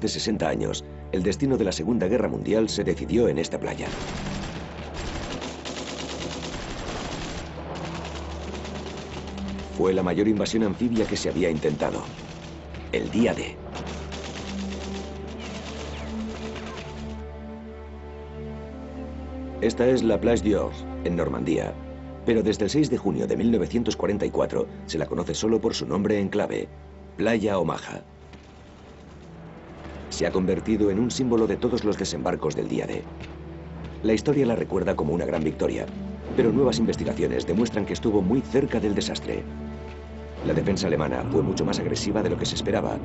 De 60 años, el destino de la Segunda Guerra Mundial se decidió en esta playa. Fue la mayor invasión anfibia que se había intentado. El día D. Esta es la Plage d'Ors, en Normandía, pero desde el 6 de junio de 1944 se la conoce solo por su nombre en clave, Playa Omaha. Se ha convertido en un símbolo de todos los desembarcos del día D. La historia la recuerda como una gran victoria, pero nuevas investigaciones demuestran que estuvo muy cerca del desastre. La defensa alemana fue mucho más agresiva de lo que se esperaba,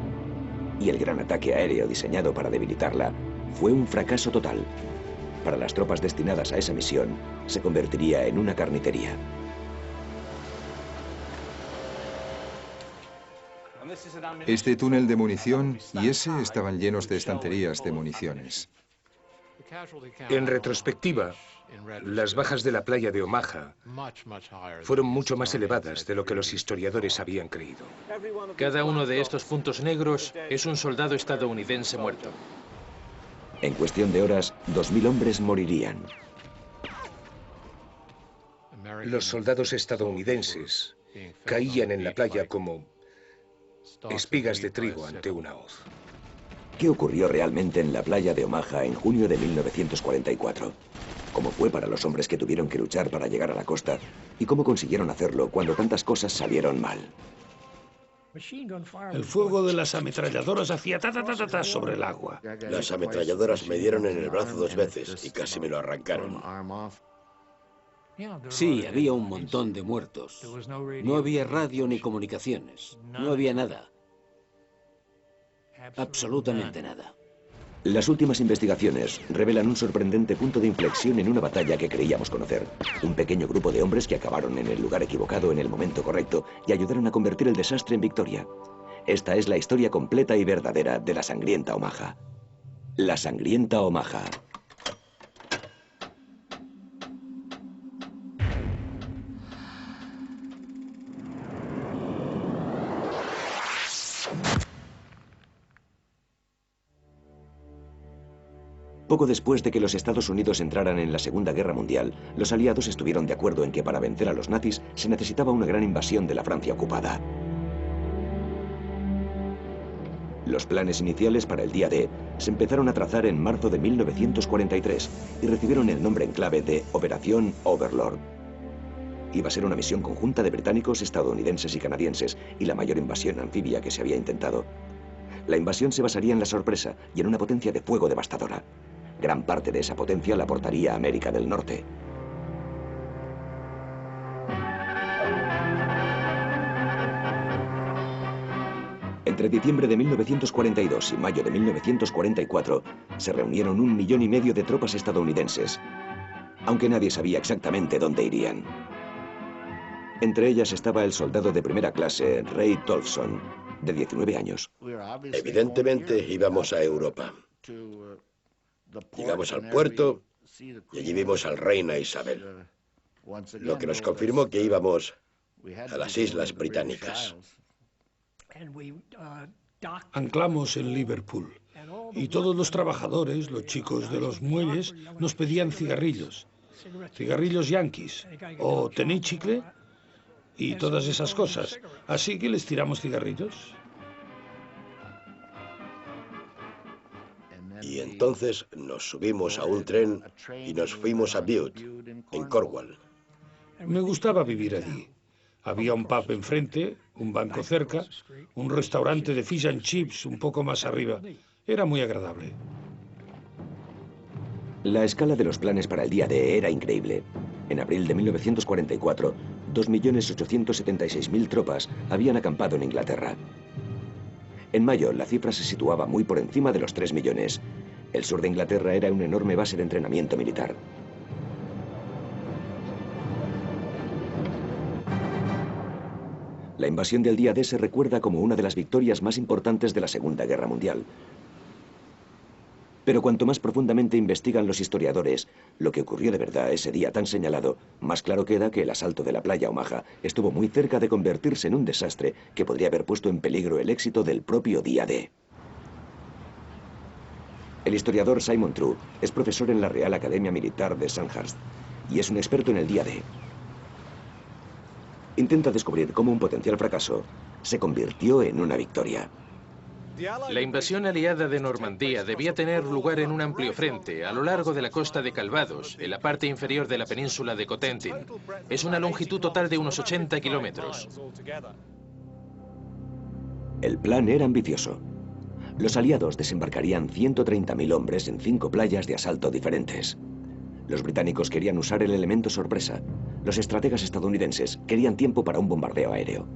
y el gran ataque aéreo diseñado para debilitarla fue un fracaso total. Para las tropas destinadas a esa misión, se convertiría en una carnicería. Este túnel de munición y ese estaban llenos de estanterías de municiones. En retrospectiva, las bajas de la playa de Omaha fueron mucho más elevadas de lo que los historiadores habían creído. Cada uno de estos puntos negros es un soldado estadounidense muerto. En cuestión de horas, 2000 hombres morirían. Los soldados estadounidenses caían en la playa como espigas de trigo ante una hoz. ¿Qué ocurrió realmente en la playa de Omaha en junio de 1944? ¿Cómo fue para los hombres que tuvieron que luchar para llegar a la costa? ¿Y cómo consiguieron hacerlo cuando tantas cosas salieron mal? El fuego de las ametralladoras hacía ta sobre el agua. Las ametralladoras me dieron en el brazo 2 veces y casi me lo arrancaron. Sí, había un montón de muertos. No había radio ni comunicaciones. No había nada. Absolutamente nada. Las últimas investigaciones revelan un sorprendente punto de inflexión en una batalla que creíamos conocer. Un pequeño grupo de hombres que acabaron en el lugar equivocado en el momento correcto y ayudaron a convertir el desastre en victoria. Esta es la historia completa y verdadera de la sangrienta Omaha. La sangrienta Omaha. Poco después de que los Estados Unidos entraran en la Segunda Guerra Mundial, los aliados estuvieron de acuerdo en que para vencer a los nazis se necesitaba una gran invasión de la Francia ocupada. Los planes iniciales para el día D se empezaron a trazar en marzo de 1943 y recibieron el nombre en clave de Operación Overlord. Iba a ser una misión conjunta de británicos, estadounidenses y canadienses y la mayor invasión anfibia que se había intentado. La invasión se basaría en la sorpresa y en una potencia de fuego devastadora. Gran parte de esa potencia la aportaría América del Norte. Entre diciembre de 1942 y mayo de 1944 se reunieron 1,5 millones de tropas estadounidenses, aunque nadie sabía exactamente dónde irían. Entre ellas estaba el soldado de primera clase, Ray Tolson, de 19 años. Evidentemente íbamos a Europa. Llegamos al puerto y allí vimos al Reina Isabel, lo que nos confirmó que íbamos a las Islas Británicas. Anclamos en Liverpool y todos los trabajadores, los chicos de los muelles, nos pedían cigarrillos. Cigarrillos yanquis o tenéis chicle y todas esas cosas. Así que les tiramos cigarrillos. Y entonces nos subimos a un tren y nos fuimos a Bute, en Cornwall. Me gustaba vivir allí. Había un pub enfrente, un banco cerca, un restaurante de fish and chips un poco más arriba. Era muy agradable. La escala de los planes para el día D era increíble. En abril de 1944, 2.876.000 tropas habían acampado en Inglaterra. En mayo, la cifra se situaba muy por encima de los 3 millones. El sur de Inglaterra era una enorme base de entrenamiento militar. La invasión del día D se recuerda como una de las victorias más importantes de la Segunda Guerra Mundial. Pero cuanto más profundamente investigan los historiadores lo que ocurrió de verdad ese día tan señalado, más claro queda que el asalto de la playa Omaha estuvo muy cerca de convertirse en un desastre que podría haber puesto en peligro el éxito del propio día D. El historiador Simon True es profesor en la Real Academia Militar de Sandhurst y es un experto en el día D. Intenta descubrir cómo un potencial fracaso se convirtió en una victoria. La invasión aliada de Normandía debía tener lugar en un amplio frente, a lo largo de la costa de Calvados, en la parte inferior de la península de Cotentin. Es una longitud total de unos 80 kilómetros. El plan era ambicioso. Los aliados desembarcarían 130.000 hombres en 5 playas de asalto diferentes. Los británicos querían usar el elemento sorpresa. Los estrategas estadounidenses querían tiempo para un bombardeo aéreo.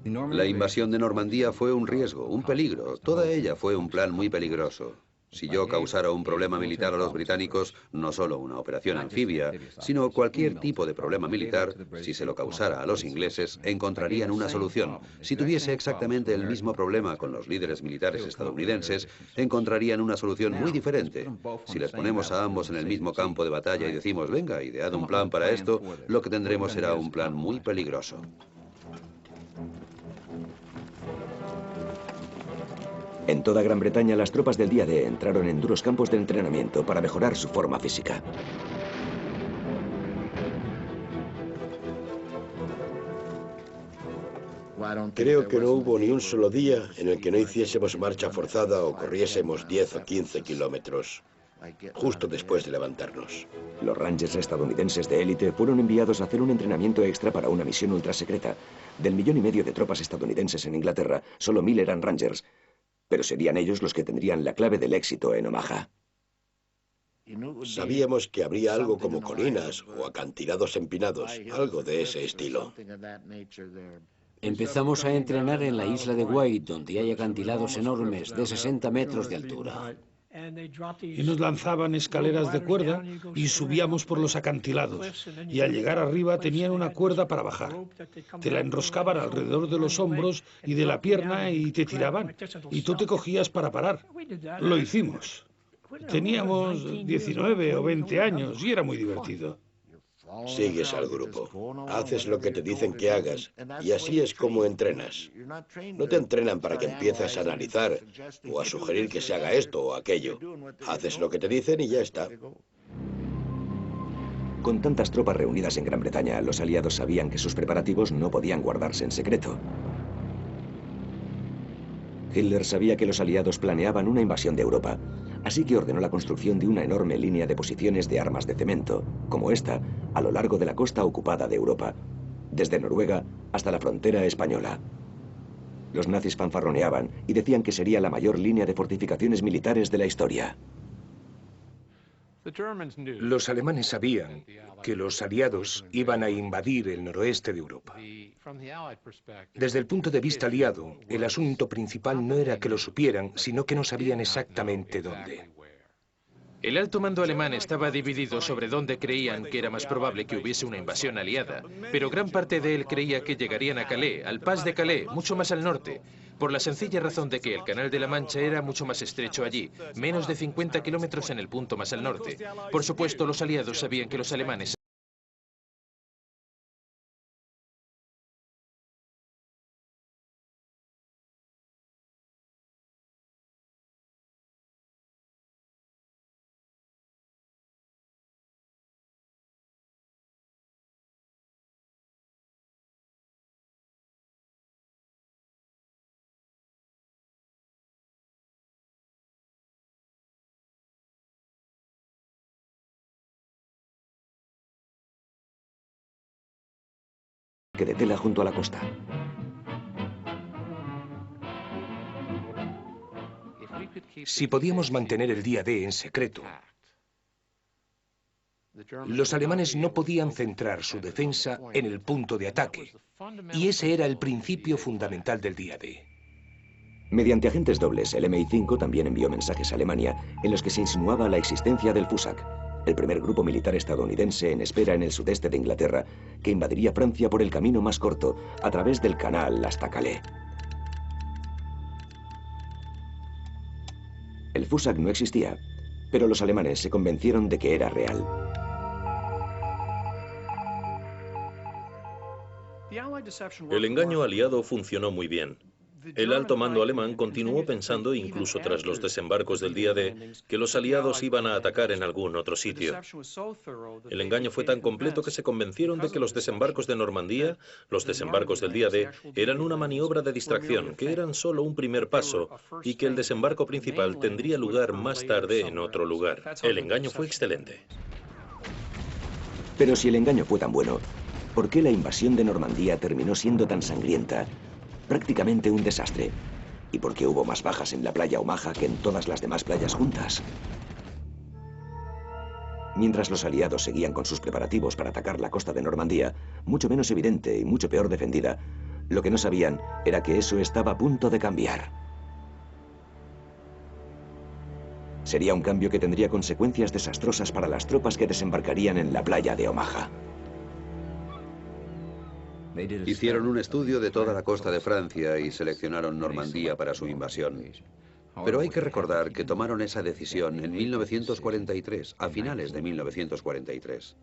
La invasión de Normandía fue un riesgo, un peligro. Toda ella fue un plan muy peligroso. Si yo causara un problema militar a los británicos, no solo una operación anfibia, sino cualquier tipo de problema militar, si se lo causara a los ingleses, encontrarían una solución. Si tuviese exactamente el mismo problema con los líderes militares estadounidenses, encontrarían una solución muy diferente. Si les ponemos a ambos en el mismo campo de batalla y decimos, venga, idead un plan para esto, lo que tendremos será un plan muy peligroso. En toda Gran Bretaña, las tropas del día D entraron en duros campos de entrenamiento para mejorar su forma física. Creo que no hubo ni un solo día en el que no hiciésemos marcha forzada o corriésemos 10 o 15 kilómetros, justo después de levantarnos. Los Rangers estadounidenses de élite fueron enviados a hacer un entrenamiento extra para una misión ultrasecreta. Del 1,5 millones de tropas estadounidenses en Inglaterra, solo 1.000 eran Rangers, pero serían ellos los que tendrían la clave del éxito en Omaha. Sabíamos que habría algo como colinas o acantilados empinados, algo de ese estilo. Empezamos a entrenar en la isla de White, donde hay acantilados enormes de 60 metros de altura. Y nos lanzaban escaleras de cuerda y subíamos por los acantilados. Y al llegar arriba tenían una cuerda para bajar. Te la enroscaban alrededor de los hombros y de la pierna y te tiraban. Y tú te cogías para parar. Lo hicimos. Teníamos 19 o 20 años y era muy divertido. Sigues al grupo, haces lo que te dicen que hagas y así es como entrenas. No te entrenan para que empieces a analizar o a sugerir que se haga esto o aquello. Haces lo que te dicen y ya está. Con tantas tropas reunidas en Gran Bretaña, los aliados sabían que sus preparativos no podían guardarse en secreto. Hitler sabía que los aliados planeaban una invasión de Europa, así que ordenó la construcción de una enorme línea de posiciones de armas de cemento, como esta, a lo largo de la costa ocupada de Europa, desde Noruega hasta la frontera española. Los nazis fanfarroneaban y decían que sería la mayor línea de fortificaciones militares de la historia. Los alemanes sabían que los aliados iban a invadir el noroeste de Europa. Desde el punto de vista aliado, el asunto principal no era que lo supieran, sino que no sabían exactamente dónde. El alto mando alemán estaba dividido sobre dónde creían que era más probable que hubiese una invasión aliada, pero gran parte de él creía que llegarían a Calais, al Pas de Calais, mucho más al norte, por la sencilla razón de que el Canal de la Mancha era mucho más estrecho allí, menos de 50 kilómetros en el punto más al norte. Por supuesto, los aliados sabían que los alemanes de tela junto a la costa. Si podíamos mantener el día D en secreto, los alemanes no podían centrar su defensa en el punto de ataque, y ese era el principio fundamental del día D. Mediante agentes dobles, el MI5 también envió mensajes a Alemania en los que se insinuaba la existencia del Fusak, el primer grupo militar estadounidense en espera en el sudeste de Inglaterra, que invadiría Francia por el camino más corto, a través del canal hasta Calais. El Fusak no existía, pero los alemanes se convencieron de que era real. El engaño aliado funcionó muy bien. El alto mando alemán continuó pensando, incluso tras los desembarcos del día D, que los aliados iban a atacar en algún otro sitio. El engaño fue tan completo que se convencieron de que los desembarcos de Normandía, los desembarcos del día D, eran una maniobra de distracción, que eran solo un primer paso y que el desembarco principal tendría lugar más tarde en otro lugar. El engaño fue excelente. Pero si el engaño fue tan bueno, ¿por qué la invasión de Normandía terminó siendo tan sangrienta? Prácticamente un desastre. ¿Y por qué hubo más bajas en la playa Omaha que en todas las demás playas juntas? Mientras los aliados seguían con sus preparativos para atacar la costa de Normandía, mucho menos evidente y mucho peor defendida, lo que no sabían era que eso estaba a punto de cambiar. Sería un cambio que tendría consecuencias desastrosas para las tropas que desembarcarían en la playa de Omaha. Hicieron un estudio de toda la costa de Francia y seleccionaron Normandía para su invasión. Pero hay que recordar que tomaron esa decisión en 1943, a finales de 1943.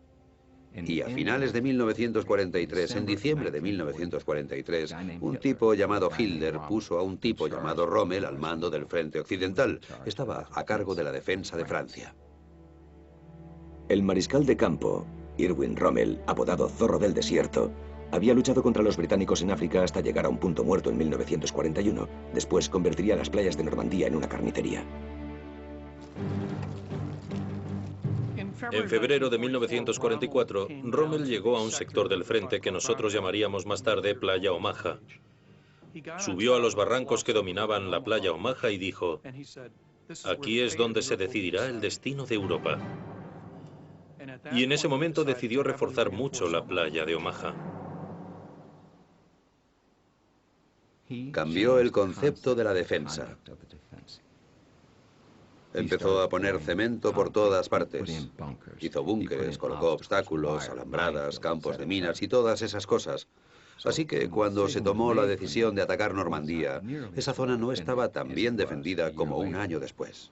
Y a finales de 1943, en diciembre de 1943, un tipo llamado Hitler puso a un tipo llamado Rommel al mando del frente occidental. Estaba a cargo de la defensa de Francia. El mariscal de campo, Erwin Rommel, apodado Zorro del Desierto, había luchado contra los británicos en África hasta llegar a un punto muerto en 1941. Después convertiría las playas de Normandía en una carnicería. En febrero de 1944, Rommel llegó a un sector del frente que nosotros llamaríamos más tarde Playa Omaha. Subió a los barrancos que dominaban la Playa Omaha y dijo: aquí es donde se decidirá el destino de Europa. Y en ese momento decidió reforzar mucho la playa de Omaha. Cambió el concepto de la defensa. Empezó a poner cemento por todas partes. Hizo búnkeres, colocó obstáculos, alambradas, campos de minas y todas esas cosas. Así que cuando se tomó la decisión de atacar Normandía, esa zona no estaba tan bien defendida como un año después.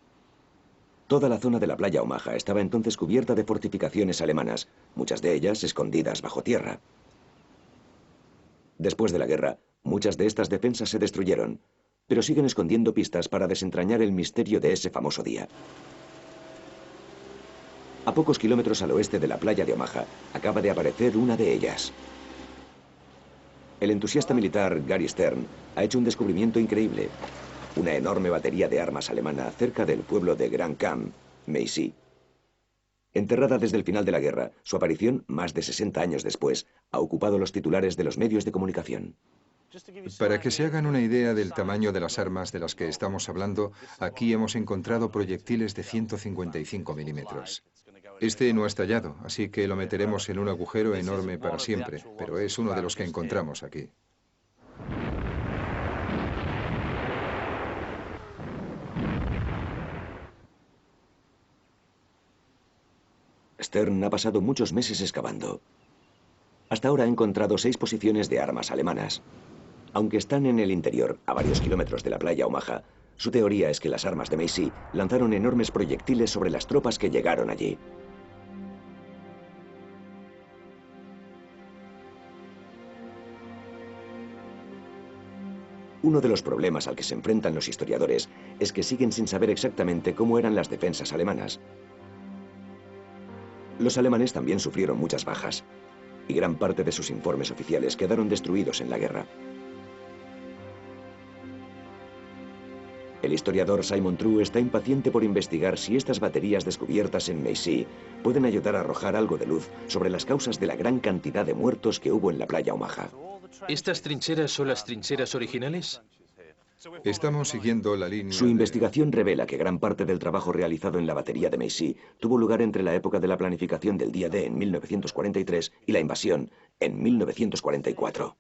Toda la zona de la playa Omaha estaba entonces cubierta de fortificaciones alemanas, muchas de ellas escondidas bajo tierra. Después de la guerra, muchas de estas defensas se destruyeron, pero siguen escondiendo pistas para desentrañar el misterio de ese famoso día. A pocos kilómetros al oeste de la playa de Omaha, acaba de aparecer una de ellas. El entusiasta militar Gary Stern ha hecho un descubrimiento increíble: una enorme batería de armas alemana cerca del pueblo de Grand Camp, Macy. Enterrada desde el final de la guerra, su aparición, más de 60 años después, ha ocupado los titulares de los medios de comunicación. Para que se hagan una idea del tamaño de las armas de las que estamos hablando, aquí hemos encontrado proyectiles de 155 milímetros. Este no ha estallado, así que lo meteremos en un agujero enorme para siempre, pero es uno de los que encontramos aquí. Stern ha pasado muchos meses excavando. Hasta ahora ha encontrado 6 posiciones de armas alemanas. Aunque están en el interior, a varios kilómetros de la playa Omaha, su teoría es que las armas de Macy lanzaron enormes proyectiles sobre las tropas que llegaron allí. Uno de los problemas al que se enfrentan los historiadores es que siguen sin saber exactamente cómo eran las defensas alemanas. Los alemanes también sufrieron muchas bajas, y gran parte de sus informes oficiales quedaron destruidos en la guerra. El historiador Simon True está impaciente por investigar si estas baterías descubiertas en Macy pueden ayudar a arrojar algo de luz sobre las causas de la gran cantidad de muertos que hubo en la playa Omaha. ¿Estas trincheras son las trincheras originales? Estamos siguiendo la línea. Su investigación revela que gran parte del trabajo realizado en la batería de Macy tuvo lugar entre la época de la planificación del día D en 1943 y la invasión en 1944.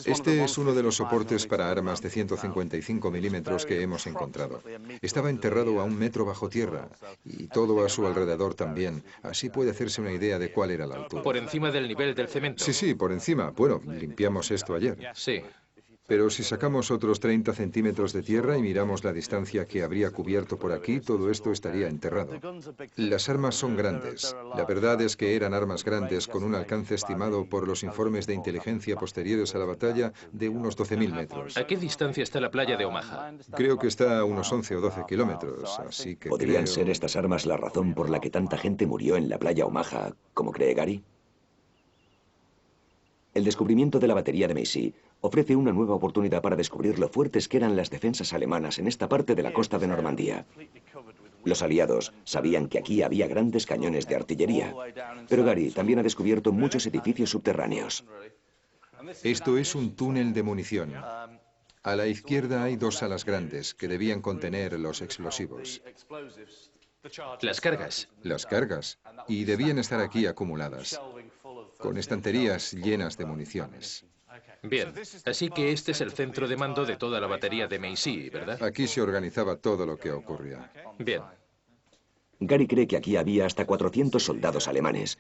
Este es uno de los soportes para armas de 155 milímetros que hemos encontrado. Estaba enterrado a 1 metro bajo tierra y todo a su alrededor también. Así puede hacerse una idea de cuál era la altura. Por encima del nivel del cemento. Sí, por encima. Bueno, limpiamos esto ayer. Sí. Pero si sacamos otros 30 centímetros de tierra y miramos la distancia que habría cubierto por aquí, todo esto estaría enterrado. Las armas son grandes. La verdad es que eran armas grandes con un alcance estimado por los informes de inteligencia posteriores a la batalla de unos 12.000 metros. ¿A qué distancia está la playa de Omaha? Creo que está a unos 11 o 12 kilómetros, así que ¿Podrían ser estas armas la razón por la que tanta gente murió en la playa Omaha, como cree Gary? El descubrimiento de la batería de Macy ofrece una nueva oportunidad para descubrir lo fuertes que eran las defensas alemanas en esta parte de la costa de Normandía. Los aliados sabían que aquí había grandes cañones de artillería, pero Gary también ha descubierto muchos edificios subterráneos. Esto es un túnel de munición. A la izquierda hay dos salas grandes que debían contener los explosivos. Las cargas. Las cargas. Y debían estar aquí acumuladas, con estanterías llenas de municiones. Bien, así que este es el centro de mando de toda la batería de Macy, ¿verdad? Aquí se organizaba todo lo que ocurría. Bien. Gary cree que aquí había hasta 400 soldados alemanes.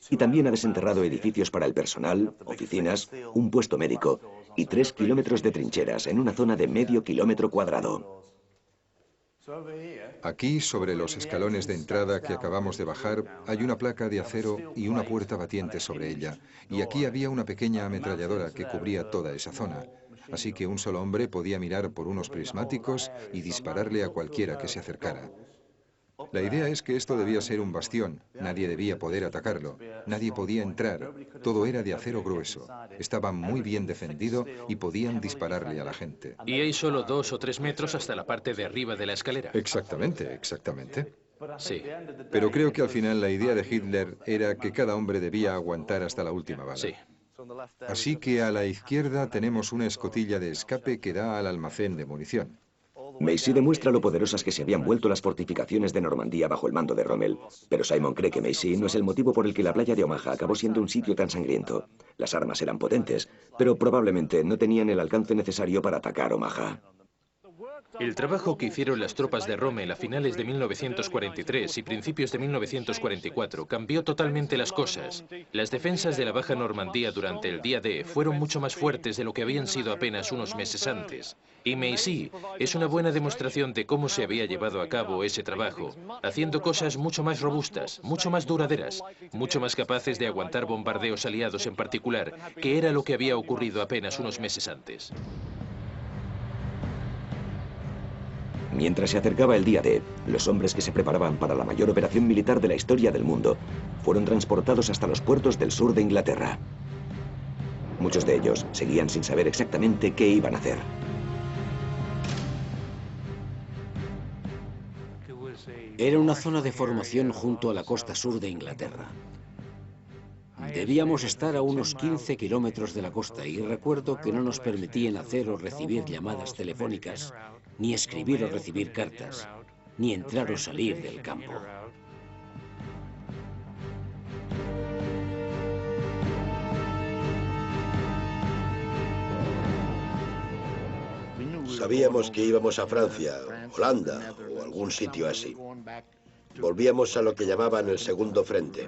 Y también ha desenterrado edificios para el personal, oficinas, un puesto médico y 3 kilómetros de trincheras en una zona de medio kilómetro cuadrado. Aquí, sobre los escalones de entrada que acabamos de bajar, hay una placa de acero y una puerta batiente sobre ella. Y aquí había una pequeña ametralladora que cubría toda esa zona. Así que un solo hombre podía mirar por unos prismáticos y dispararle a cualquiera que se acercara. La idea es que esto debía ser un bastión. Nadie debía poder atacarlo. Nadie podía entrar. Todo era de acero grueso. Estaba muy bien defendido y podían dispararle a la gente. Y hay solo 2 o 3 metros hasta la parte de arriba de la escalera. Exactamente, exactamente. Sí. Pero creo que al final la idea de Hitler era que cada hombre debía aguantar hasta la última bala. Sí. Así que a la izquierda tenemos una escotilla de escape que da al almacén de munición. Macy demuestra lo poderosas que se habían vuelto las fortificaciones de Normandía bajo el mando de Rommel, pero Simon cree que Macy no es el motivo por el que la playa de Omaha acabó siendo un sitio tan sangriento. Las armas eran potentes, pero probablemente no tenían el alcance necesario para atacar Omaha. El trabajo que hicieron las tropas de Rommel a finales de 1943 y principios de 1944 cambió totalmente las cosas. Las defensas de la Baja Normandía durante el día D fueron mucho más fuertes de lo que habían sido apenas unos meses antes. Y Macy es una buena demostración de cómo se había llevado a cabo ese trabajo, haciendo cosas mucho más robustas, mucho más duraderas, mucho más capaces de aguantar bombardeos aliados en particular, que era lo que había ocurrido apenas unos meses antes. Mientras se acercaba el día D, los hombres que se preparaban para la mayor operación militar de la historia del mundo fueron transportados hasta los puertos del sur de Inglaterra. Muchos de ellos seguían sin saber exactamente qué iban a hacer. Era una zona de formación junto a la costa sur de Inglaterra. Debíamos estar a unos 15 kilómetros de la costa y recuerdo que no nos permitían hacer o recibir llamadas telefónicas, ni escribir o recibir cartas, ni entrar o salir del campo. Sabíamos que íbamos a Francia, Holanda o algún sitio así. Volvíamos a lo que llamaban el segundo frente.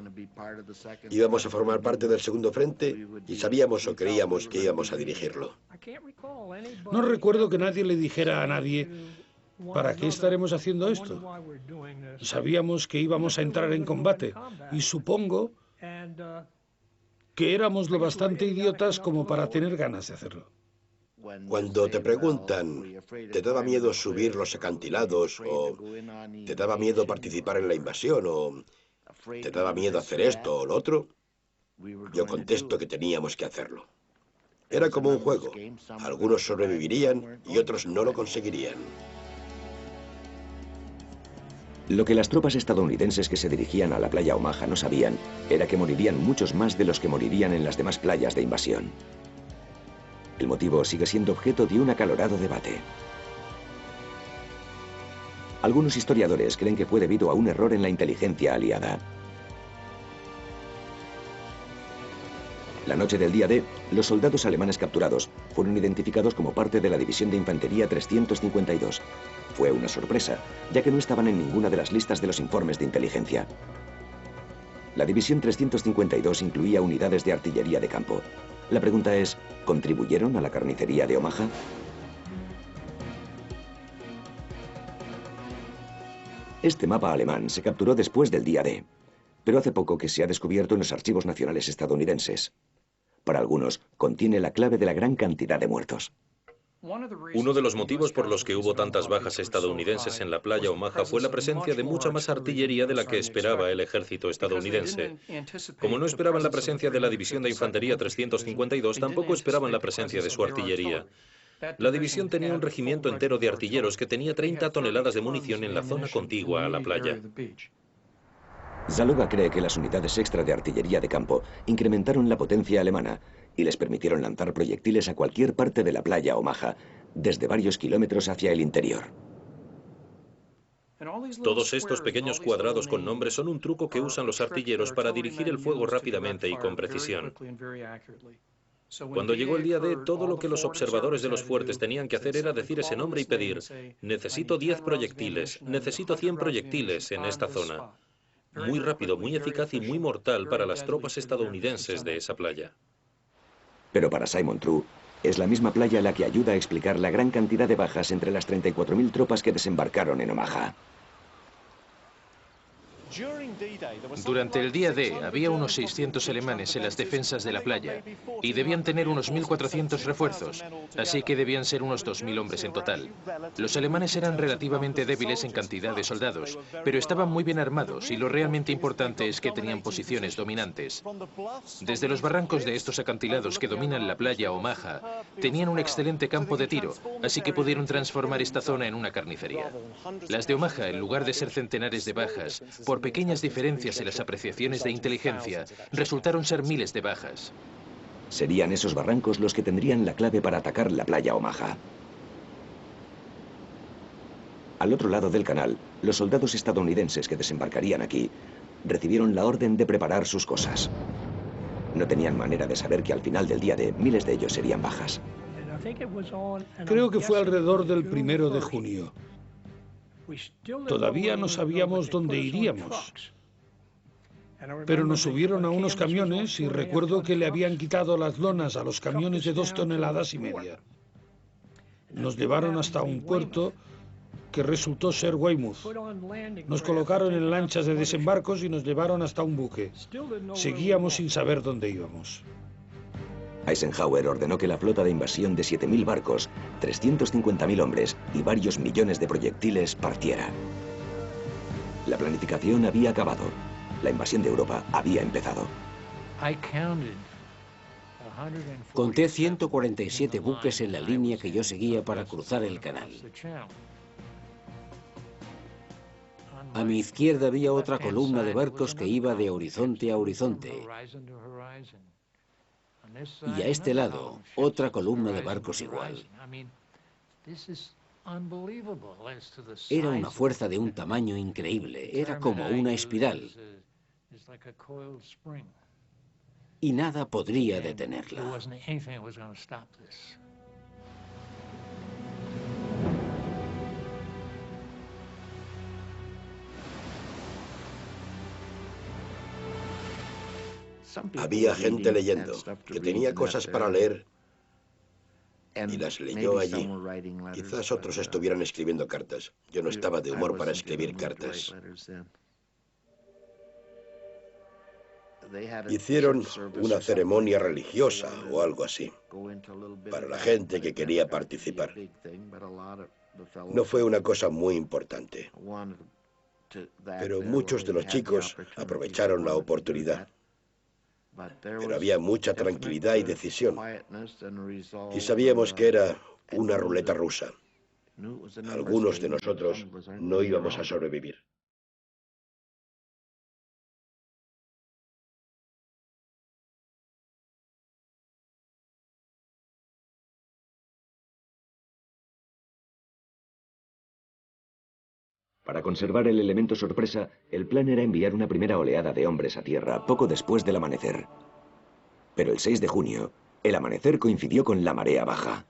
Íbamos a formar parte del segundo frente y sabíamos o creíamos que íbamos a dirigirlo. No recuerdo que nadie le dijera a nadie, ¿para qué estaremos haciendo esto? Sabíamos que íbamos a entrar en combate y supongo que éramos lo bastante idiotas como para tener ganas de hacerlo. Cuando te preguntan, ¿te daba miedo subir los acantilados? ¿O te daba miedo participar en la invasión? ¿O te daba miedo hacer esto o lo otro? Yo contesto que teníamos que hacerlo. Era como un juego. Algunos sobrevivirían y otros no lo conseguirían. Lo que las tropas estadounidenses que se dirigían a la playa Omaha no sabían era que morirían muchos más de los que morirían en las demás playas de invasión. El motivo sigue siendo objeto de un acalorado debate. Algunos historiadores creen que fue debido a un error en la inteligencia aliada. La noche del día D, los soldados alemanes capturados fueron identificados como parte de la División de Infantería 352. Fue una sorpresa, ya que no estaban en ninguna de las listas de los informes de inteligencia. La División 352 incluía unidades de artillería de campo. La pregunta es, ¿contribuyeron a la carnicería de Omaha? Este mapa alemán se capturó después del día D, pero hace poco que se ha descubierto en los archivos nacionales estadounidenses. Para algunos, contiene la clave de la gran cantidad de muertos. Uno de los motivos por los que hubo tantas bajas estadounidenses en la playa Omaha fue la presencia de mucha más artillería de la que esperaba el ejército estadounidense. Como no esperaban la presencia de la División de Infantería 352, tampoco esperaban la presencia de su artillería. La división tenía un regimiento entero de artilleros que tenía 30 toneladas de munición en la zona contigua a la playa. Zaloga cree que las unidades extra de artillería de campo incrementaron la potencia alemana y les permitieron lanzar proyectiles a cualquier parte de la playa Omaha, desde varios kilómetros hacia el interior. Todos estos pequeños cuadrados con nombres son un truco que usan los artilleros para dirigir el fuego rápidamente y con precisión. Cuando llegó el día D, todo lo que los observadores de los fuertes tenían que hacer era decir ese nombre y pedir: necesito 10 proyectiles, necesito 100 proyectiles en esta zona. Muy rápido, muy eficaz y muy mortal para las tropas estadounidenses de esa playa. Pero para Simon True, es la misma playa la que ayuda a explicar la gran cantidad de bajas entre las 34.000 tropas que desembarcaron en Omaha. Durante el día D había unos 600 alemanes en las defensas de la playa y debían tener unos 1.400 refuerzos, así que debían ser unos 2.000 hombres en total. Los alemanes eran relativamente débiles en cantidad de soldados, pero estaban muy bien armados y lo realmente importante es que tenían posiciones dominantes. Desde los barrancos de estos acantilados que dominan la playa Omaha, tenían un excelente campo de tiro, así que pudieron transformar esta zona en una carnicería. Las de Omaha, en lugar de ser centenares de bajas, por pequeñas diferencias en las apreciaciones de inteligencia, resultaron ser miles de bajas. Serían esos barrancos los que tendrían la clave para atacar la playa Omaha. Al otro lado del canal, los soldados estadounidenses que desembarcarían aquí recibieron la orden de preparar sus cosas. No tenían manera de saber que al final del día D miles de ellos serían bajas. Creo que fue alrededor del 1 de junio. Todavía no sabíamos dónde iríamos. Pero nos subieron a unos camiones y recuerdo que le habían quitado las lonas a los camiones de 2,5 toneladas. Nos llevaron hasta un puerto que resultó ser Weymouth. Nos colocaron en lanchas de desembarcos y nos llevaron hasta un buque. Seguíamos sin saber dónde íbamos. Eisenhower ordenó que la flota de invasión de 7.000 barcos, 350.000 hombres y varios millones de proyectiles partiera. La planificación había acabado. La invasión de Europa había empezado. Conté 147 buques en la línea que yo seguía para cruzar el canal. A mi izquierda había otra columna de barcos que iba de horizonte a horizonte. Y a este lado, otra columna de barcos igual. Era una fuerza de un tamaño increíble, era como una espiral. Y nada podría detenerla. Había gente leyendo, que tenía cosas para leer y las leyó allí. Quizás otros estuvieran escribiendo cartas. Yo no estaba de humor para escribir cartas. Hicieron una ceremonia religiosa o algo así para la gente que quería participar. No fue una cosa muy importante, pero muchos de los chicos aprovecharon la oportunidad. Pero había mucha tranquilidad y decisión. Y sabíamos que era una ruleta rusa. Algunos de nosotros no íbamos a sobrevivir. Para conservar el elemento sorpresa, el plan era enviar una primera oleada de hombres a tierra poco después del amanecer. Pero el 6 de junio, el amanecer coincidió con la marea baja.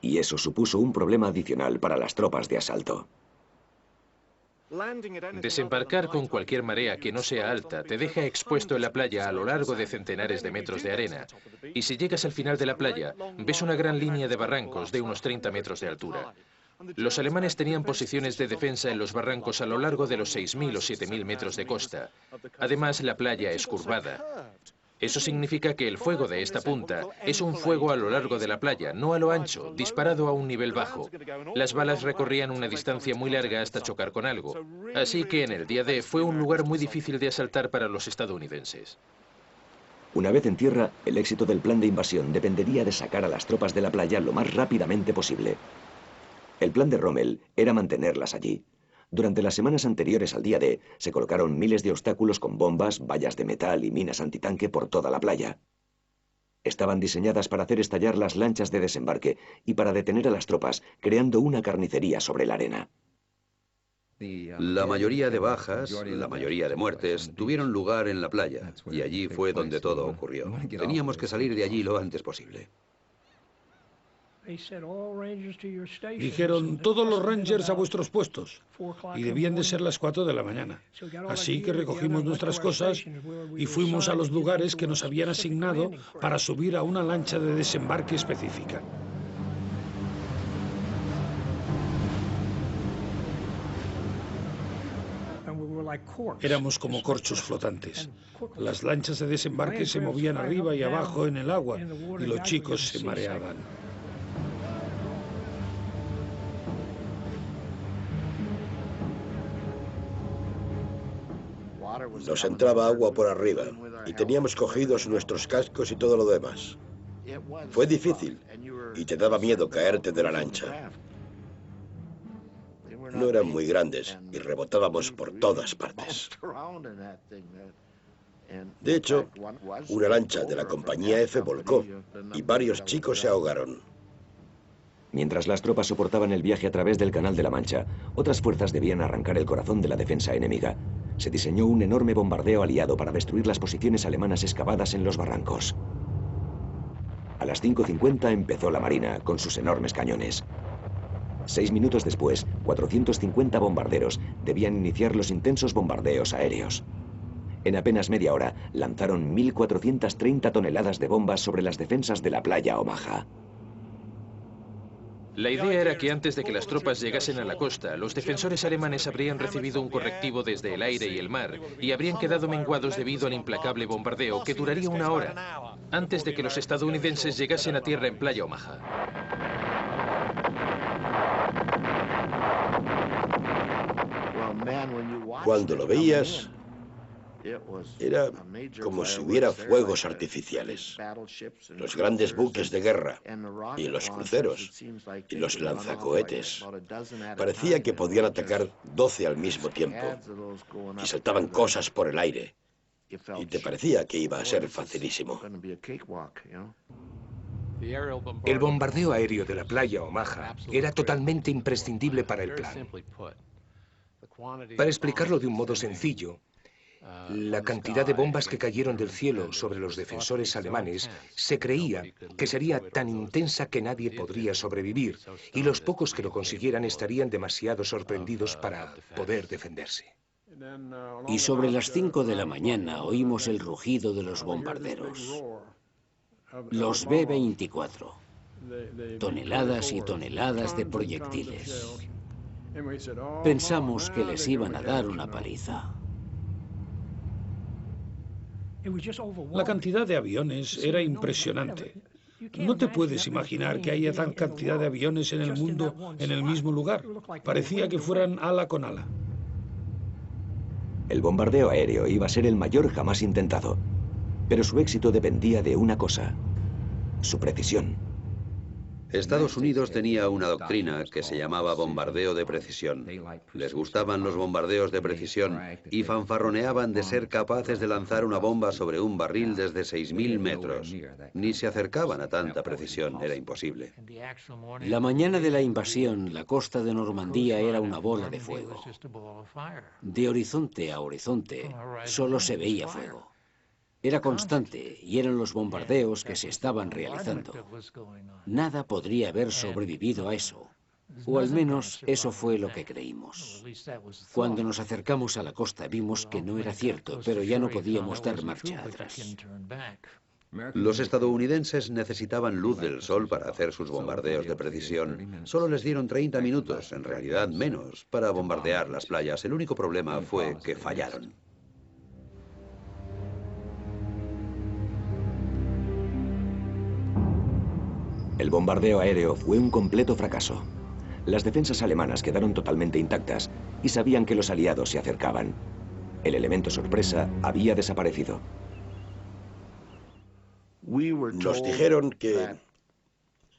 Y eso supuso un problema adicional para las tropas de asalto. Desembarcar con cualquier marea que no sea alta te deja expuesto en la playa a lo largo de centenares de metros de arena. Y si llegas al final de la playa, ves una gran línea de barrancos de unos 30 metros de altura. Los alemanes tenían posiciones de defensa en los barrancos a lo largo de los 6.000 o 7.000 metros de costa. Además, la playa es curvada. Eso significa que el fuego de esta punta es un fuego a lo largo de la playa, no a lo ancho, disparado a un nivel bajo. Las balas recorrían una distancia muy larga hasta chocar con algo. Así que en el día D fue un lugar muy difícil de asaltar para los estadounidenses. Una vez en tierra, el éxito del plan de invasión dependería de sacar a las tropas de la playa lo más rápidamente posible. El plan de Rommel era mantenerlas allí. Durante las semanas anteriores al día D, se colocaron miles de obstáculos con bombas, vallas de metal y minas antitanque por toda la playa. Estaban diseñadas para hacer estallar las lanchas de desembarque y para detener a las tropas, creando una carnicería sobre la arena. La mayoría de bajas, la mayoría de muertes, tuvieron lugar en la playa, y allí fue donde todo ocurrió. Teníamos que salir de allí lo antes posible. Dijeron, todos los Rangers a vuestros puestos, y debían de ser las 4 de la mañana. Así que recogimos nuestras cosas y fuimos a los lugares que nos habían asignado para subir a una lancha de desembarque específica. Éramos como corchos flotantes. Las lanchas de desembarque se movían arriba y abajo en el agua y los chicos se mareaban. Nos entraba agua por arriba y teníamos cogidos nuestros cascos y todo lo demás. Fue difícil y te daba miedo caerte de la lancha. No eran muy grandes y rebotábamos por todas partes. De hecho, una lancha de la compañía F volcó y varios chicos se ahogaron. Mientras las tropas soportaban el viaje a través del Canal de la Mancha, otras fuerzas debían arrancar el corazón de la defensa enemiga. Se diseñó un enorme bombardeo aliado para destruir las posiciones alemanas excavadas en los barrancos. A las 5:50 empezó la Marina con sus enormes cañones. 6 minutos después, 450 bombarderos debían iniciar los intensos bombardeos aéreos. En apenas media hora, lanzaron 1.430 toneladas de bombas sobre las defensas de la playa Omaha. La idea era que antes de que las tropas llegasen a la costa, los defensores alemanes habrían recibido un correctivo desde el aire y el mar y habrían quedado menguados debido al implacable bombardeo que duraría una hora, antes de que los estadounidenses llegasen a tierra en playa Omaha. Cuando lo veías, era como si hubiera fuegos artificiales. Los grandes buques de guerra y los cruceros y los lanzacohetes. Parecía que podían atacar 12 al mismo tiempo y saltaban cosas por el aire. Y te parecía que iba a ser facilísimo. El bombardeo aéreo de la playa Omaha era totalmente imprescindible para el plan. Para explicarlo de un modo sencillo, la cantidad de bombas que cayeron del cielo sobre los defensores alemanes se creía que sería tan intensa que nadie podría sobrevivir y los pocos que lo consiguieran estarían demasiado sorprendidos para poder defenderse. Y sobre las 5 de la mañana oímos el rugido de los bombarderos. Los B-24. Toneladas y toneladas de proyectiles. Pensamos que les iban a dar una paliza. La cantidad de aviones era impresionante. No te puedes imaginar que haya tan cantidad de aviones en el mundo en el mismo lugar. Parecía que fueran ala con ala. El bombardeo aéreo iba a ser el mayor jamás intentado, pero su éxito dependía de una cosa: su precisión. Estados Unidos tenía una doctrina que se llamaba bombardeo de precisión. Les gustaban los bombardeos de precisión y fanfarroneaban de ser capaces de lanzar una bomba sobre un barril desde 6.000 metros. Ni se acercaban a tanta precisión, era imposible. La mañana de la invasión, la costa de Normandía era una bola de fuego. De horizonte a horizonte, solo se veía fuego. Era constante y eran los bombardeos que se estaban realizando. Nada podría haber sobrevivido a eso. O al menos eso fue lo que creímos. Cuando nos acercamos a la costa vimos que no era cierto, pero ya no podíamos dar marcha atrás. Los estadounidenses necesitaban luz del sol para hacer sus bombardeos de precisión. Solo les dieron 30 minutos, en realidad menos, para bombardear las playas. El único problema fue que fallaron. El bombardeo aéreo fue un completo fracaso. Las defensas alemanas quedaron totalmente intactas y sabían que los aliados se acercaban. El elemento sorpresa había desaparecido. Nos dijeron que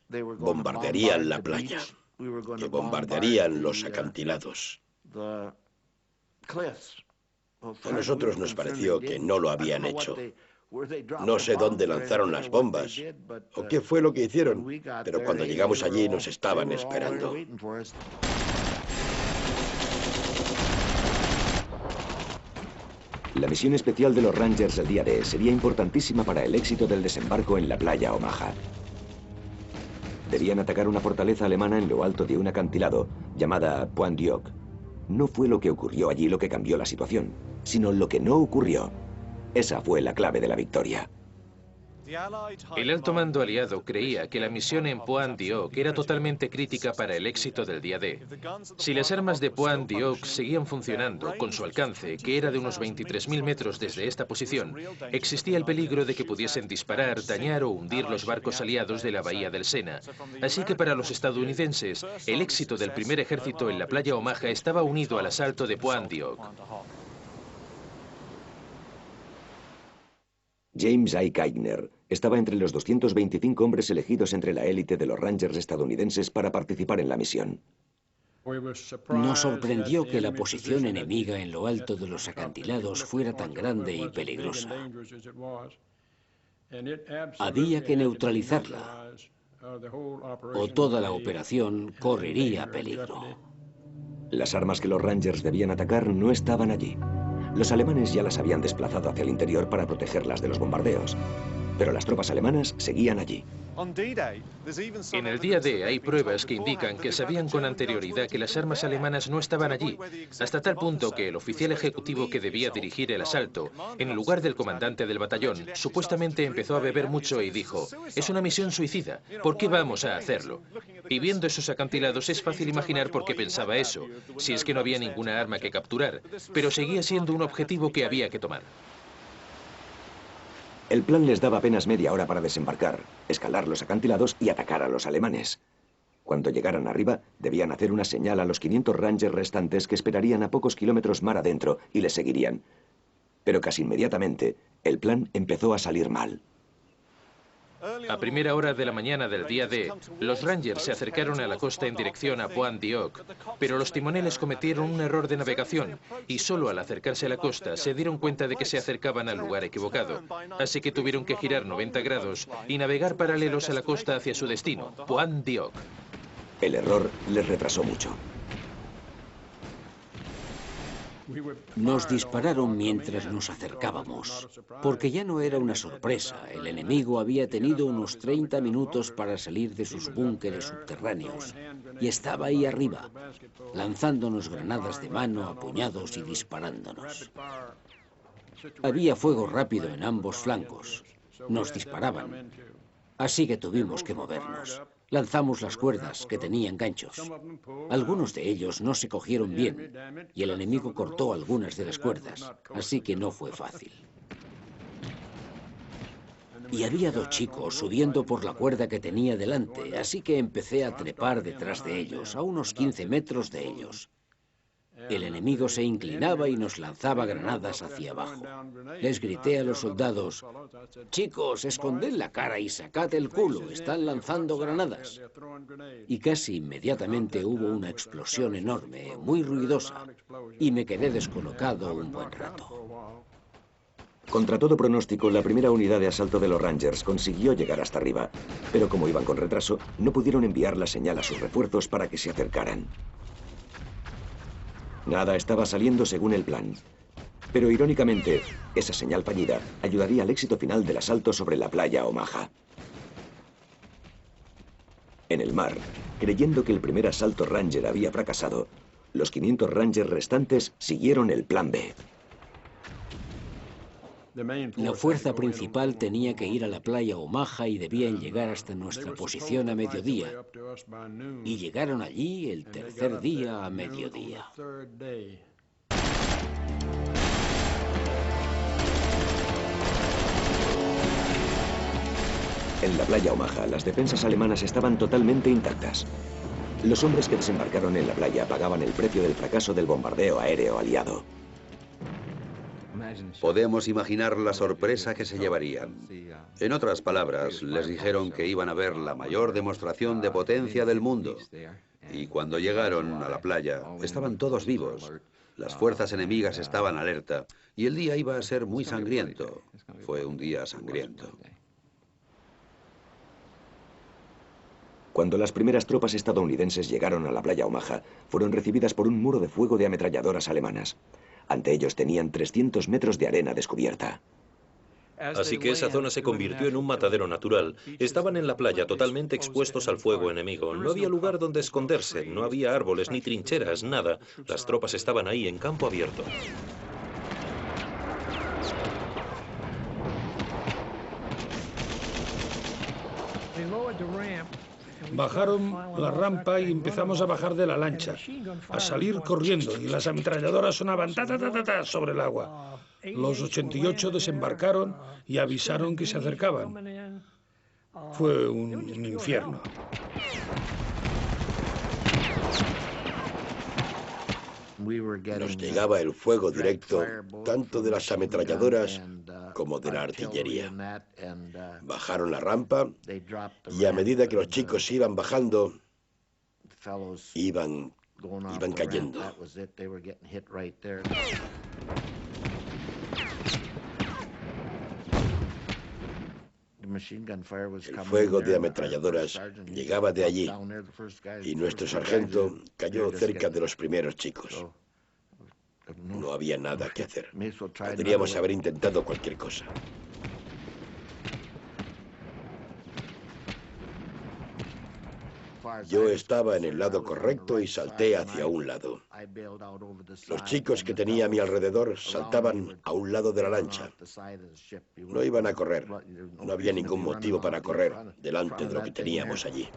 bombardearían la playa, que bombardearían los acantilados. A nosotros nos pareció que no lo habían hecho. No sé dónde lanzaron las bombas o qué fue lo que hicieron, pero cuando llegamos allí nos estaban esperando. La misión especial de los Rangers del día D sería importantísima para el éxito del desembarco en la playa Omaha. Debían atacar una fortaleza alemana en lo alto de un acantilado llamada Pointe du Hoc. No fue lo que ocurrió allí lo que cambió la situación, sino lo que no ocurrió. Esa fue la clave de la victoria. El alto mando aliado creía que la misión en Pointe du Hoc era totalmente crítica para el éxito del día D. Si las armas de Pointe du Hoc seguían funcionando con su alcance, que era de unos 23.000 metros desde esta posición, existía el peligro de que pudiesen disparar, dañar o hundir los barcos aliados de la bahía del Sena. Así que para los estadounidenses, el éxito del primer ejército en la playa Omaha estaba unido al asalto de Pointe du Hoc. James I. Kaigner estaba entre los 225 hombres elegidos entre la élite de los Rangers estadounidenses para participar en la misión. Nos sorprendió que la posición enemiga en lo alto de los acantilados fuera tan grande y peligrosa. Había que neutralizarla, o toda la operación correría peligro. Las armas que los Rangers debían atacar no estaban allí. Los alemanes ya las habían desplazado hacia el interior para protegerlas de los bombardeos, pero las tropas alemanas seguían allí. En el día D hay pruebas que indican que sabían con anterioridad que las armas alemanas no estaban allí, hasta tal punto que el oficial ejecutivo que debía dirigir el asalto, en lugar del comandante del batallón, supuestamente empezó a beber mucho y dijo: «Es una misión suicida, ¿por qué vamos a hacerlo?». Y viendo esos acantilados es fácil imaginar por qué pensaba eso, si es que no había ninguna arma que capturar, pero seguía siendo un objetivo que había que tomar. El plan les daba apenas media hora para desembarcar, escalar los acantilados y atacar a los alemanes. Cuando llegaran arriba, debían hacer una señal a los 500 Rangers restantes que esperarían a pocos kilómetros mar adentro y les seguirían. Pero casi inmediatamente, el plan empezó a salir mal. A primera hora de la mañana del día D, los Rangers se acercaron a la costa en dirección a Pointe du Hoc, pero los timoneles cometieron un error de navegación y solo al acercarse a la costa se dieron cuenta de que se acercaban al lugar equivocado. Así que tuvieron que girar 90 grados y navegar paralelos a la costa hacia su destino, Pointe du Hoc. El error les retrasó mucho. Nos dispararon mientras nos acercábamos, porque ya no era una sorpresa. El enemigo había tenido unos 30 minutos para salir de sus búnkeres subterráneos y estaba ahí arriba, lanzándonos granadas de mano a puñados y disparándonos. Había fuego rápido en ambos flancos. Nos disparaban, así que tuvimos que movernos. Lanzamos las cuerdas, que tenían ganchos. Algunos de ellos no se cogieron bien y el enemigo cortó algunas de las cuerdas, así que no fue fácil. Y había 2 chicos subiendo por la cuerda que tenía delante, así que empecé a trepar detrás de ellos, a unos 15 metros de ellos. El enemigo se inclinaba y nos lanzaba granadas hacia abajo. Les grité a los soldados: «Chicos, esconded la cara y sacad el culo, están lanzando granadas». Y casi inmediatamente hubo una explosión enorme, muy ruidosa, y me quedé descolocado un buen rato. Contra todo pronóstico, la primera unidad de asalto de los Rangers consiguió llegar hasta arriba, pero como iban con retraso, no pudieron enviar la señal a sus refuerzos para que se acercaran. Nada estaba saliendo según el plan. Pero irónicamente, esa señal fallida ayudaría al éxito final del asalto sobre la playa Omaha. En el mar, creyendo que el primer asalto Ranger había fracasado, los 500 Rangers restantes siguieron el plan B. La fuerza principal tenía que ir a la playa Omaha y debían llegar hasta nuestra posición a mediodía. Y llegaron allí el tercer día a mediodía. En la playa Omaha, las defensas alemanas estaban totalmente intactas. Los hombres que desembarcaron en la playa pagaban el precio del fracaso del bombardeo aéreo aliado. Podemos imaginar la sorpresa que se llevarían. En otras palabras, les dijeron que iban a ver la mayor demostración de potencia del mundo. Y cuando llegaron a la playa, estaban todos vivos. Las fuerzas enemigas estaban alerta y el día iba a ser muy sangriento. Fue un día sangriento. Cuando las primeras tropas estadounidenses llegaron a la playa Omaha, fueron recibidas por un muro de fuego de ametralladoras alemanas. Ante ellos tenían 300 metros de arena descubierta. Así que esa zona se convirtió en un matadero natural. Estaban en la playa totalmente expuestos al fuego enemigo. No había lugar donde esconderse, no había árboles ni trincheras, nada. Las tropas estaban ahí en campo abierto. Bajaron la rampa y empezamos a bajar de la lancha, a salir corriendo, y las ametralladoras sonaban ta, ta, ta, ta, ta sobre el agua. Los 88 desembarcaron y avisaron que se acercaban. Fue un infierno. Nos llegaba el fuego directo tanto de las ametralladoras como de la artillería. Bajaron la rampa y a medida que los chicos iban bajando, iban cayendo. El fuego de ametralladoras llegaba de allí y nuestro sargento cayó cerca de los primeros chicos. No había nada que hacer. Podríamos haber intentado cualquier cosa. Yo estaba en el lado correcto y salté hacia un lado. Los chicos que tenía a mi alrededor saltaban a un lado de la lancha. No iban a correr. No había ningún motivo para correr delante de lo que teníamos allí.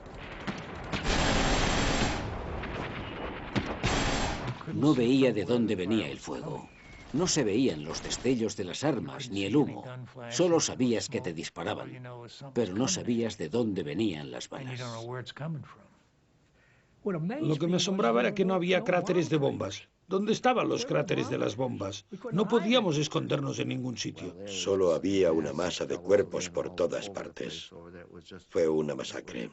No veía de dónde venía el fuego. No se veían los destellos de las armas ni el humo. Solo sabías que te disparaban, pero no sabías de dónde venían las balas. Lo que me asombraba era que no había cráteres de bombas. ¿Dónde estaban los cráteres de las bombas? No podíamos escondernos en ningún sitio. Solo había una masa de cuerpos por todas partes. Fue una masacre.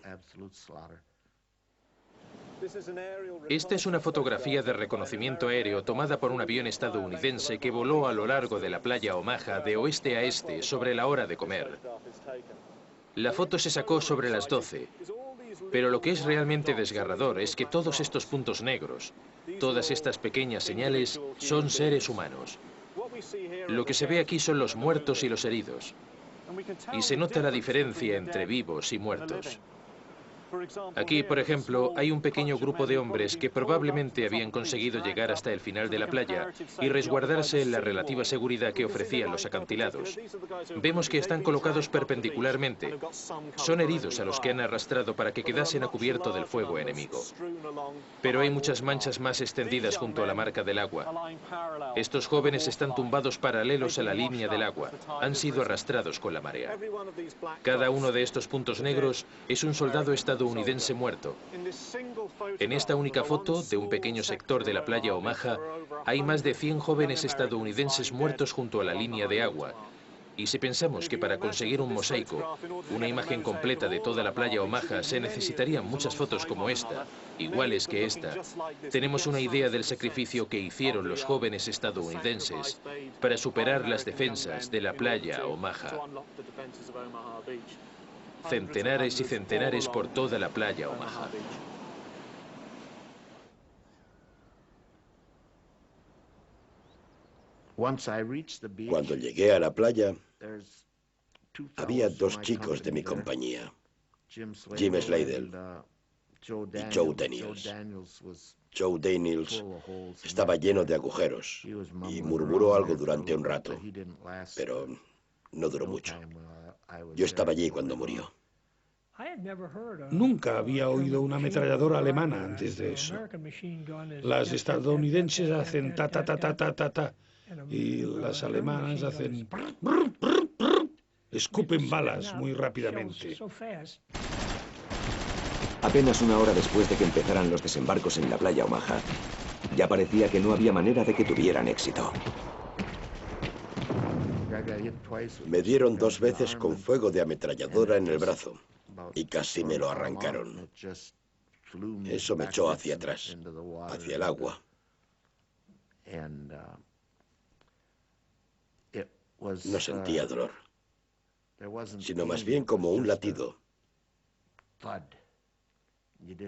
Esta es una fotografía de reconocimiento aéreo tomada por un avión estadounidense que voló a lo largo de la playa Omaha de oeste a este sobre la hora de comer. La foto se sacó sobre las 12, pero lo que es realmente desgarrador es que todos estos puntos negros, todas estas pequeñas señales, son seres humanos. Lo que se ve aquí son los muertos y los heridos, y se nota la diferencia entre vivos y muertos. Aquí, por ejemplo, hay un pequeño grupo de hombres que probablemente habían conseguido llegar hasta el final de la playa y resguardarse en la relativa seguridad que ofrecían los acantilados. Vemos que están colocados perpendicularmente. Son heridos a los que han arrastrado para que quedasen a cubierto del fuego enemigo. Pero hay muchas manchas más extendidas junto a la marca del agua. Estos jóvenes están tumbados paralelos a la línea del agua. Han sido arrastrados con la marea. Cada uno de estos puntos negros es un soldado estadounidense muerto. En esta única foto de un pequeño sector de la playa Omaha hay más de 100 jóvenes estadounidenses muertos junto a la línea de agua. Y si pensamos que para conseguir un mosaico, una imagen completa de toda la playa Omaha, se necesitarían muchas fotos como esta, iguales que esta, tenemos una idea del sacrificio que hicieron los jóvenes estadounidenses para superar las defensas de la playa Omaha. Centenares y centenares por toda la playa Omaha. Cuando llegué a la playa, había 2 chicos de mi compañía. Jim Slade y Joe Daniels. Joe Daniels estaba lleno de agujeros y murmuró algo durante un rato, pero no duró mucho. Yo estaba allí cuando murió. Nunca había oído una ametralladora alemana antes de eso. Las estadounidenses hacen ta ta ta ta ta ta ta y las alemanas hacen prr, prr, prr, prr. Escupen balas muy rápidamente. Apenas una hora después de que empezaran los desembarcos en la playa Omaha, ya parecía que no había manera de que tuvieran éxito. Me dieron 2 veces con fuego de ametralladora en el brazo y casi me lo arrancaron. Eso me echó hacia atrás, hacia el agua. No sentía dolor, sino más bien como un latido.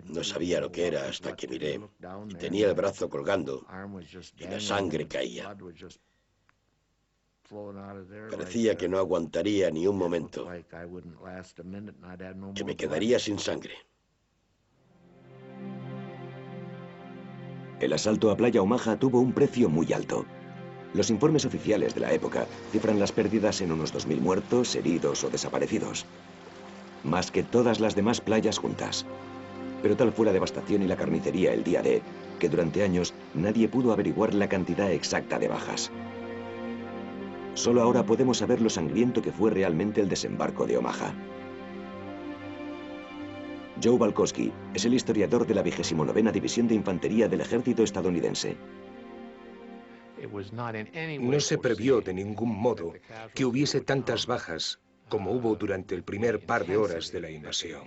No sabía lo que era hasta que miré y tenía el brazo colgando y la sangre caía. Parecía que no aguantaría ni un momento, que me quedaría sin sangre. El asalto a Playa Omaha tuvo un precio muy alto. Los informes oficiales de la época cifran las pérdidas en unos 2000 muertos, heridos o desaparecidos. Más que todas las demás playas juntas. Pero tal fue la devastación y la carnicería el día D, que durante años nadie pudo averiguar la cantidad exacta de bajas. Solo ahora podemos saber lo sangriento que fue realmente el desembarco de Omaha. Joe Balkowski es el historiador de la 29ª División de Infantería del Ejército estadounidense. No se previó de ningún modo que hubiese tantas bajas como hubo durante el primer par de horas de la invasión.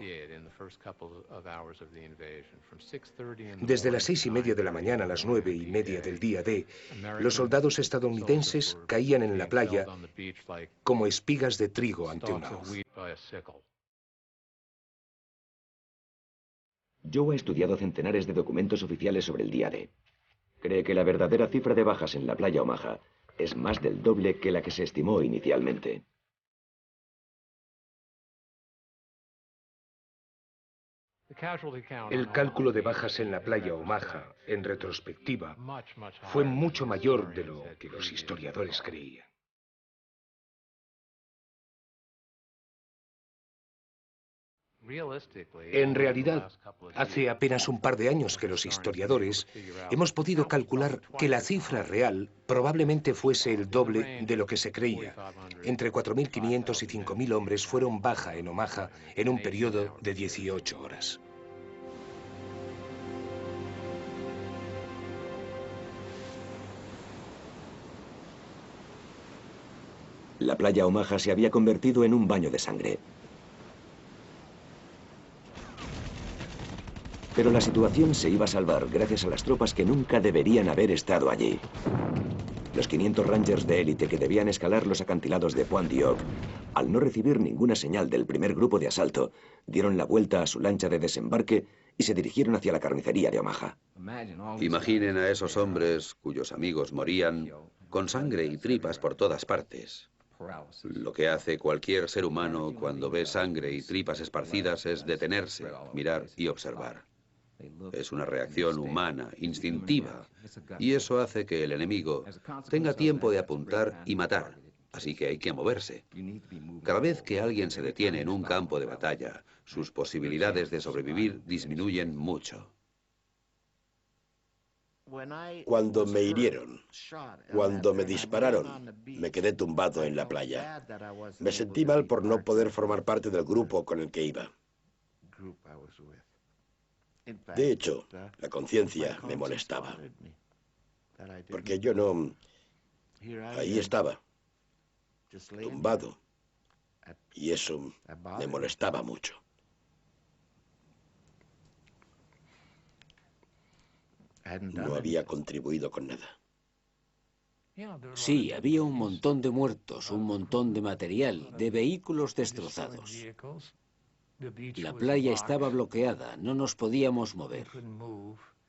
Desde las 6:30 de la mañana a las 9:30 del día D, los soldados estadounidenses caían en la playa como espigas de trigo ante una hoz. Joe ha estudiado centenares de documentos oficiales sobre el día D. Cree que la verdadera cifra de bajas en la playa Omaha es más del doble que la que se estimó inicialmente. El cálculo de bajas en la playa Omaha, en retrospectiva, fue mucho mayor de lo que los historiadores creían. En realidad, hace apenas un par de años que los historiadores hemos podido calcular que la cifra real probablemente fuese el doble de lo que se creía. Entre 4.500 y 5.000 hombres fueron baja en Omaha en un periodo de 18 horas. La playa Omaha se había convertido en un baño de sangre. Pero la situación se iba a salvar gracias a las tropas que nunca deberían haber estado allí. Los 500 Rangers de élite que debían escalar los acantilados de Pointe du Hoc, al no recibir ninguna señal del primer grupo de asalto, dieron la vuelta a su lancha de desembarque y se dirigieron hacia la carnicería de Omaha. Imaginen a esos hombres cuyos amigos morían con sangre y tripas por todas partes. Lo que hace cualquier ser humano cuando ve sangre y tripas esparcidas es detenerse, mirar y observar. Es una reacción humana, instintiva, y eso hace que el enemigo tenga tiempo de apuntar y matar, así que hay que moverse. Cada vez que alguien se detiene en un campo de batalla, sus posibilidades de sobrevivir disminuyen mucho. Cuando me hirieron, cuando me dispararon, me quedé tumbado en la playa. Me sentí mal por no poder formar parte del grupo con el que iba. De hecho, la conciencia me molestaba, porque yo no... Ahí estaba, tumbado, y eso me molestaba mucho. No había contribuido con nada. Sí, había un montón de muertos, un montón de material, de vehículos destrozados. La playa estaba bloqueada, no nos podíamos mover.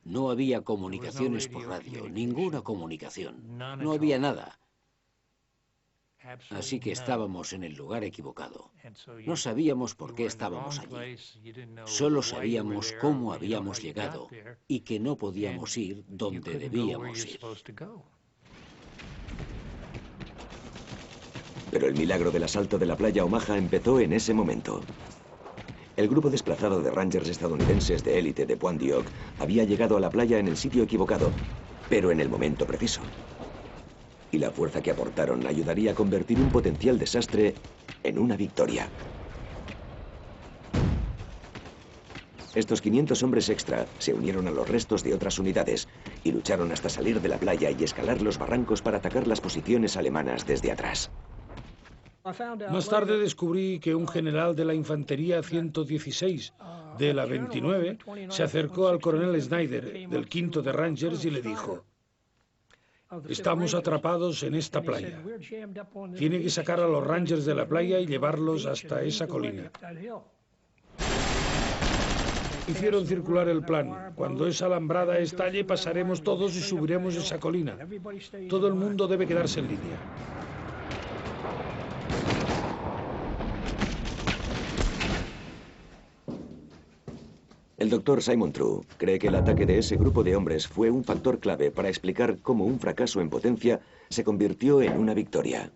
No había comunicaciones por radio, ninguna comunicación. No había nada. Así que estábamos en el lugar equivocado. No sabíamos por qué estábamos allí. Solo sabíamos cómo habíamos llegado y que no podíamos ir donde debíamos ir. Pero el milagro del asalto de la playa Omaha empezó en ese momento. El grupo desplazado de Rangers estadounidenses de élite de Pointe du Hoc había llegado a la playa en el sitio equivocado, pero en el momento preciso. Y la fuerza que aportaron ayudaría a convertir un potencial desastre en una victoria. Estos 500 hombres extra se unieron a los restos de otras unidades y lucharon hasta salir de la playa y escalar los barrancos para atacar las posiciones alemanas desde atrás. Más tarde descubrí que un general de la Infantería 116 de la 29 se acercó al coronel Snyder del 5º de Rangers y le dijo: estamos atrapados en esta playa. Tiene que sacar a los Rangers de la playa y llevarlos hasta esa colina. Hicieron circular el plan. Cuando esa alambrada estalle, pasaremos todos y subiremos esa colina. Todo el mundo debe quedarse en línea. El doctor Simon True cree que el ataque de ese grupo de hombres fue un factor clave para explicar cómo un fracaso en potencia se convirtió en una victoria.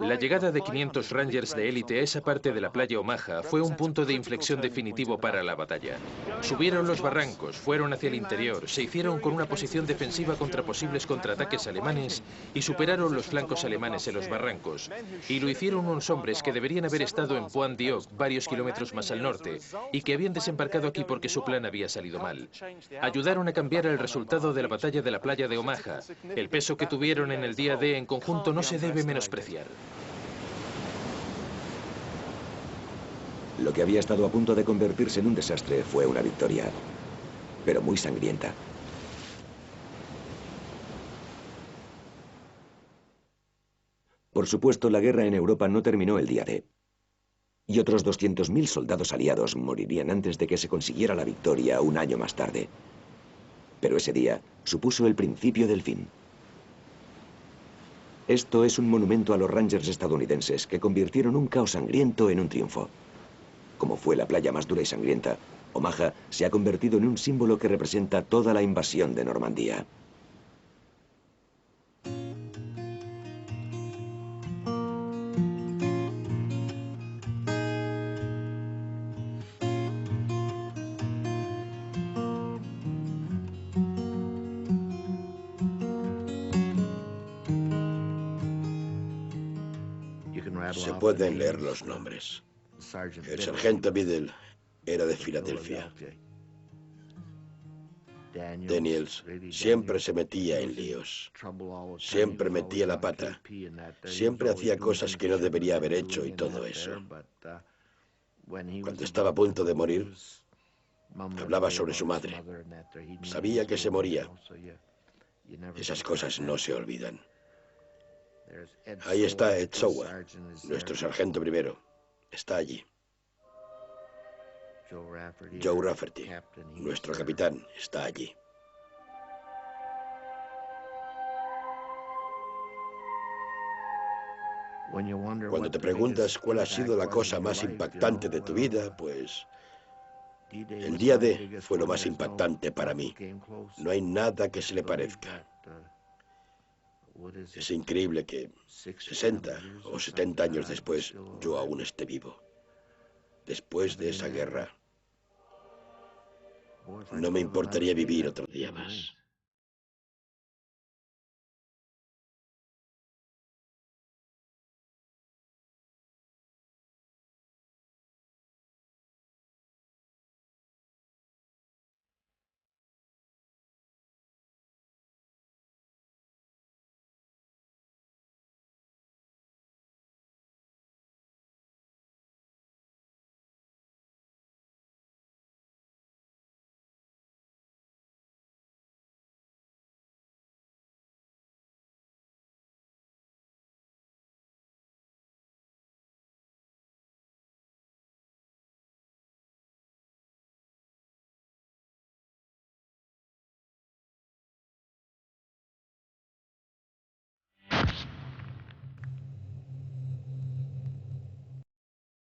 La llegada de 500 Rangers de élite a esa parte de la playa Omaha fue un punto de inflexión definitivo para la batalla. Subieron los barrancos, fueron hacia el interior, se hicieron con una posición defensiva contra posibles contraataques alemanes y superaron los flancos alemanes en los barrancos. Y lo hicieron unos hombres que deberían haber estado en Pointe du Hoc, varios kilómetros más al norte, y que habían desembarcado aquí porque su plan había salido mal. Ayudaron a cambiar el resultado de la batalla de la playa de Omaha. El peso que tuvieron en el día D en conjunto no se debe menospreciar. Lo que había estado a punto de convertirse en un desastre fue una victoria, pero muy sangrienta. Por supuesto, la guerra en Europa no terminó el día D. Y otros 200.000 soldados aliados morirían antes de que se consiguiera la victoria un año más tarde. Pero ese día supuso el principio del fin. Esto es un monumento a los Rangers estadounidenses que convirtieron un caos sangriento en un triunfo. Como fue la playa más dura y sangrienta, Omaha se ha convertido en un símbolo que representa toda la invasión de Normandía. Se pueden leer los nombres. El sargento Biddle era de Filadelfia. Daniels siempre se metía en líos. Siempre metía la pata. Siempre hacía cosas que no debería haber hecho y todo eso. Cuando estaba a punto de morir, hablaba sobre su madre. Sabía que se moría. Esas cosas no se olvidan. Ahí está Ed Sowa, nuestro sargento primero. Está allí. Joe Rafferty, nuestro capitán, está allí. Cuando te preguntas cuál ha sido la cosa más impactante de tu vida, pues el día D fue lo más impactante para mí. No hay nada que se le parezca. Es increíble que 60 o 70 años después yo aún esté vivo. Después de esa guerra, no me importaría vivir otro día más.